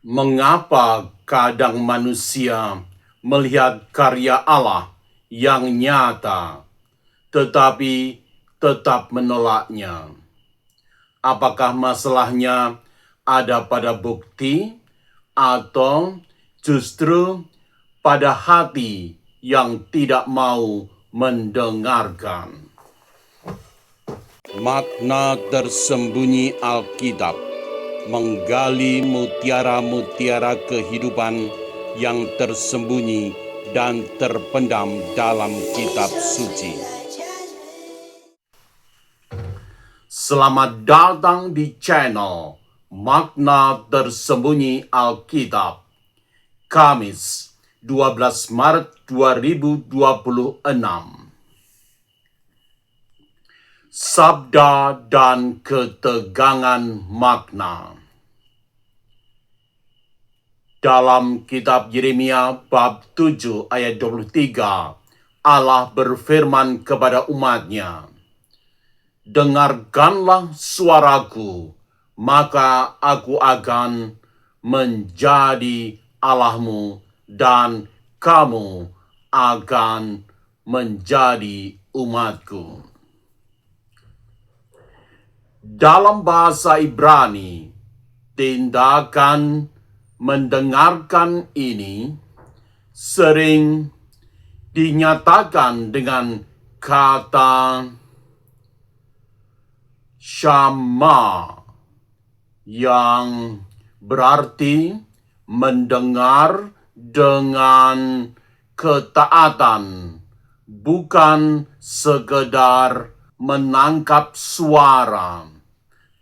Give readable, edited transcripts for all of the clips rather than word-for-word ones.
Mengapa kadang manusia melihat karya Allah yang nyata, tetapi tetap menolaknya? Apakah masalahnya ada pada bukti atau justru pada hati yang tidak mau mendengarkan? Makna tersembunyi Alkitab menggali mutiara-mutiara kehidupan yang tersembunyi dan terpendam dalam kitab suci. Selamat datang di channel Makna Tersembunyi Alkitab, Kamis 12 Maret 2026. Sabda dan ketegangan makna. Dalam kitab Yeremia bab 7 ayat 23, Allah berfirman kepada umatnya, "Dengarkanlah suaraku, maka aku akan menjadi Allahmu dan kamu akan menjadi umatku." Dalam bahasa Ibrani, tindakan mendengarkan ini sering dinyatakan dengan kata syama yang berarti mendengar dengan ketaatan, bukan sekedar menangkap suara,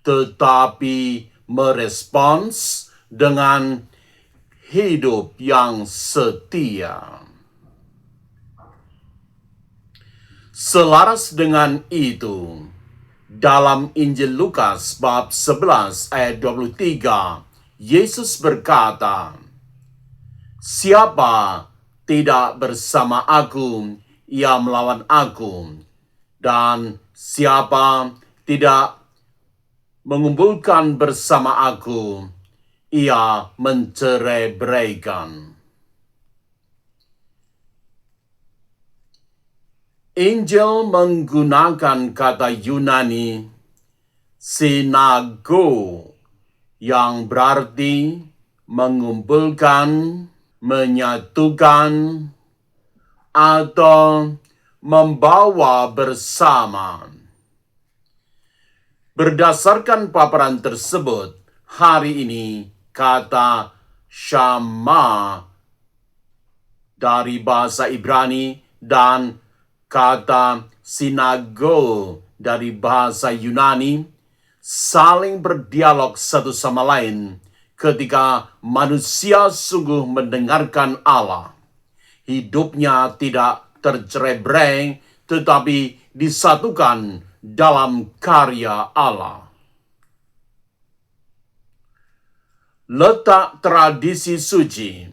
tetapi merespons dengan hidup yang setia. Selaras dengan itu, dalam Injil Lukas bab 11 ayat 23, Yesus berkata, "Siapa tidak bersama aku, ia melawan aku. Dan siapa tidak mengumpulkan bersama aku, ia mencerai-beraikan." Injil menggunakan kata Yunani sinago yang berarti mengumpulkan, menyatukan, atau membawa bersama. Berdasarkan paparan tersebut, hari ini kata syama dari bahasa Ibrani dan kata sinago dari bahasa Yunani saling berdialog satu sama lain ketika manusia sungguh mendengarkan Allah. Hidupnya tidak tercerai-berai, tetapi disatukan dalam karya Allah. Letak tradisi suci.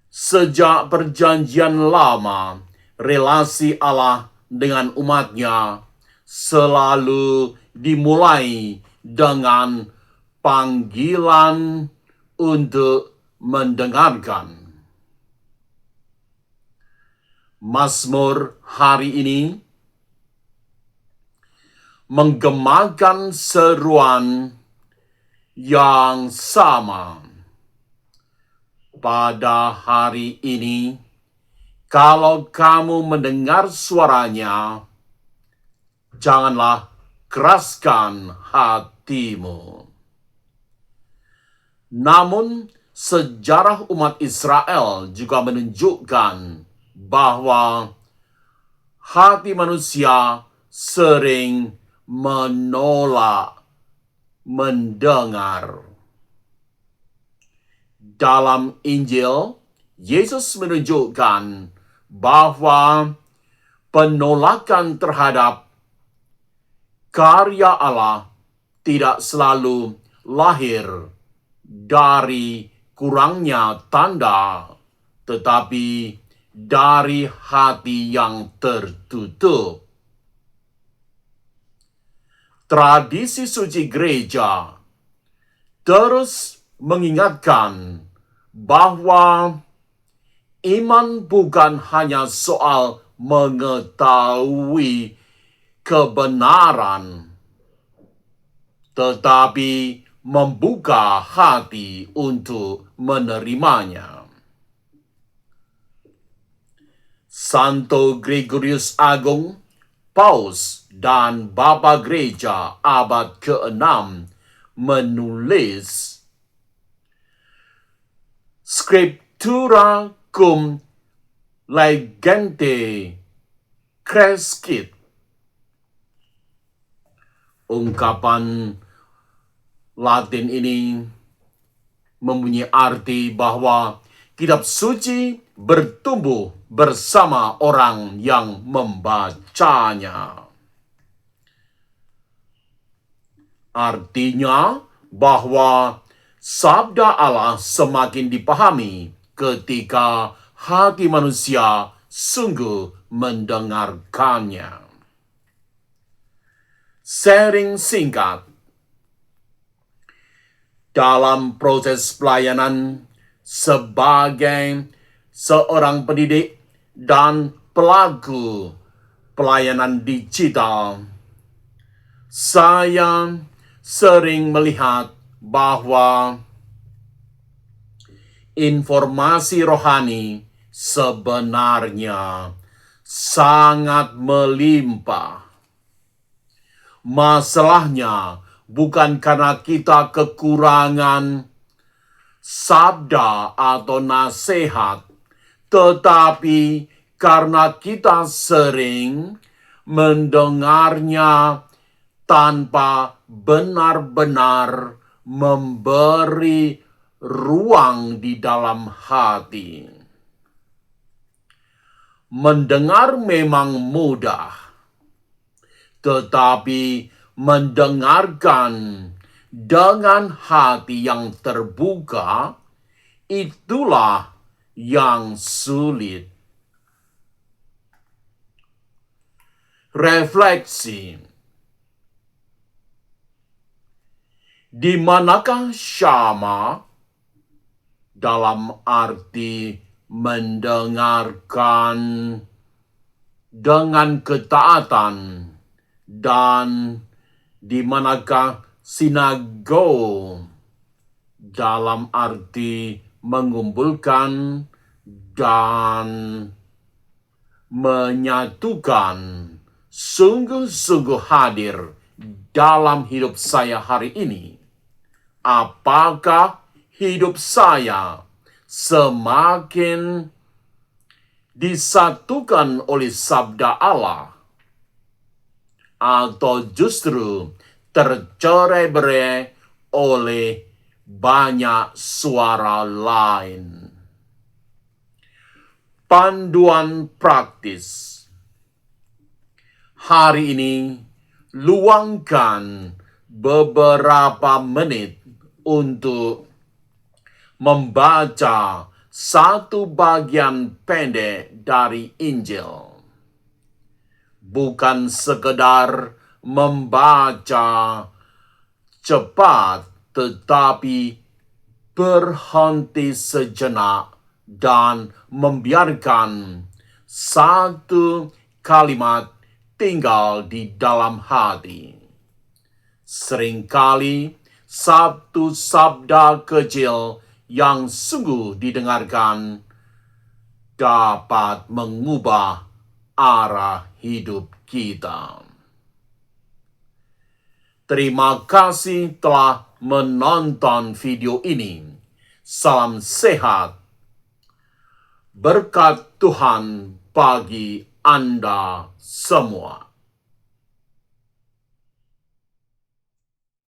Sejak perjanjian lama, relasi Allah dengan umatnya selalu dimulai dengan panggilan untuk mendengarkan. Mazmur hari ini menggemakan seruan yang sama. Pada hari ini, kalau kamu mendengar suaranya, janganlah keraskan hatimu. Namun, sejarah umat Israel juga menunjukkan bahwa hati manusia sering menolak mendengar. Dalam Injil, Yesus menunjukkan bahwa penolakan terhadap karya Allah tidak selalu lahir dari kurangnya tanda, tetapi dari hati yang tertutup. Tradisi suci gereja terus mengingatkan bahwa iman bukan hanya soal mengetahui kebenaran, tetapi membuka hati untuk menerimanya. Santo Gregorius Agung, Paus dan Bapa Gereja abad ke-6 menulis, Scriptura cum legente crescit. Ungkapan Latin ini mempunyai arti bahwa kitab suci bertumbuh bersama orang yang membacanya. Artinya bahwa sabda Allah semakin dipahami ketika hati manusia sungguh mendengarkannya. Sharing singkat. Dalam proses pelayanan sebagai seorang pendidik dan pelaku pelayanan digital, saya sering melihat bahwa informasi rohani sebenarnya sangat melimpah. Masalahnya bukan karena kita kekurangan sabda atau nasihat, tetapi karena kita sering mendengarnya tanpa benar-benar memberi ruang di dalam hati. Mendengar memang mudah, tetapi mendengarkan dengan hati yang terbuka, itulah yang sulit. Refleksi. Di manakah syama dalam arti mendengarkan dengan ketaatan, dan di manakah sinago dalam arti mengumpulkan dan menyatukan, sungguh-sungguh hadir dalam hidup saya hari ini? Apakah hidup saya semakin disatukan oleh sabda Allah, atau justru tercerai-berai oleh banyak suara lain? Panduan praktis. Hari ini, luangkan beberapa menit untuk membaca satu bagian pendek dari Injil. Bukan sekedar membaca cepat, tetapi berhenti sejenak dan membiarkan satu kalimat tinggal di dalam hati. Seringkali satu sabda kecil yang sungguh didengarkan dapat mengubah arah hidup kita. Terima kasih telah menonton video ini. Salam sehat. Berkat Tuhan bagi Anda semua.